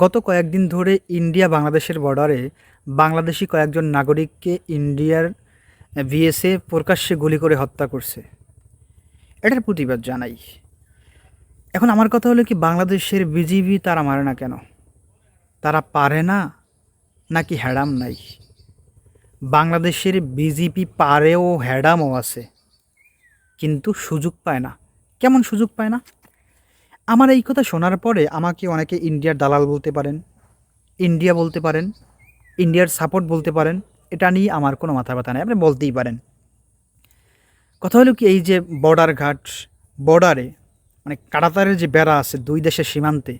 গত কয়েকদিন ধরে ইন্ডিয়া বাংলাদেশের বর্ডারে বাংলাদেশি কয়েকজন নাগরিককে ইন্ডিয়ার বিএসএফ প্রকাশ্যে গুলি করে হত্যা করছে। এটার প্রতিবাদ জানাই। এখন আমার কথা হলো কি, বাংলাদেশের বিজিবি তারা মারে না কেন? তারা পারে না নাকি হ্যাডাম নাই? বাংলাদেশের বিজিবি পারেও হ্যাডামও আছে, কিন্তু সুযোগ পায় না। কেমন সুযোগ পায় না? আমার এই কথা শোনার পরে আমাকে অনেকে ইন্ডিয়ার দালাল বলতে পারেন, ইন্ডিয়া বলতে পারেন, ইন্ডিয়ার সাপোর্ট বলতে পারেন। এটা নিয়ে আমার কোনো মাথা ব্যথা নেই, আপনি বলতেই পারেন। কথা হলো কি, এই যে বর্ডারে মানে কাঁটাতারের যে বেড়া আছে দুই দেশের সীমান্তে,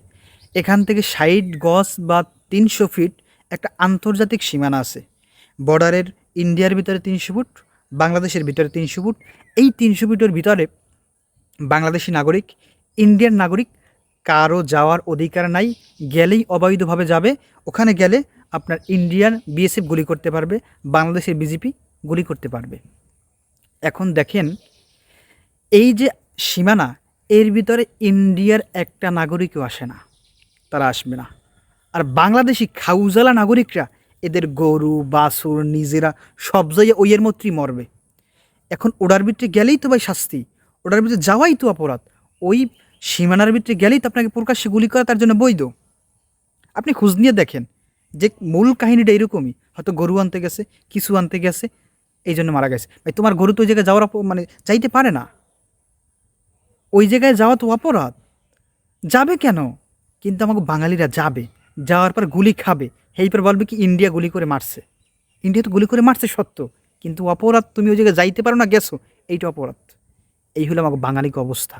এখান থেকে 60 গজ বা 300 ফিট একটা আন্তর্জাতিক সীমানা আছে। বর্ডারের ইন্ডিয়ার ভিতরে 300 ফুট, বাংলাদেশের ভিতরে 300 ফুট। এই 300 ফিটের ভিতরে বাংলাদেশি নাগরিক, ইন্ডিয়ান নাগরিক কারো যাওয়ার অধিকার নাই। গেলেই অবৈধভাবে যাবে। ওখানে গেলে আপনার ইন্ডিয়ান বিএসএফ গুলি করতে পারবে, বাংলাদেশের বিজেপি গুলি করতে পারবে। এখন দেখেন, এই যে সীমানা, এর ভিতরে ইন্ডিয়ার একটা নাগরিকও আসে না, তারা আসবে না। আর বাংলাদেশি খাউজালা নাগরিকরা এদের গরু বাছুর নিজেরা সব জায়গায় ওইয়ের মধ্যেই মরবে। এখন ওটার ভিতরে গেলেই তো ভাই শাস্তি, ওটার ভিতরে যাওয়াই তো অপরাধ। ওই সীমানার ভিতরে গেলেই তো আপনাকে প্রকাশ্যে গুলি করা তার জন্য বৈধ। আপনি খোঁজ নিয়ে দেখেন যে মূল কাহিনীটা এরকমই, হয়তো গরু আনতে গেছে, কিছু আনতে গেছে, এই জন্য মারা গেছে। ভাই তোমার গরু তো ওই জায়গায় যাওয়ার মানে যাইতে পারে না, ওই জায়গায় যাওয়া তো অপরাধ। যাবে কেন? কিন্তু আমাকে বাঙালিরা যাবে, যাওয়ার পর গুলি খাবে, এইপর বলবে কি ইন্ডিয়া গুলি করে মারছে। ইন্ডিয়া তো গুলি করে মারছে সত্য, কিন্তু অপরাধ তুমি ওই জায়গায় যাইতে পারো না, গেছো, এইটা অপরাধ। এই হলো আমাকে বাঙালিক অবস্থা।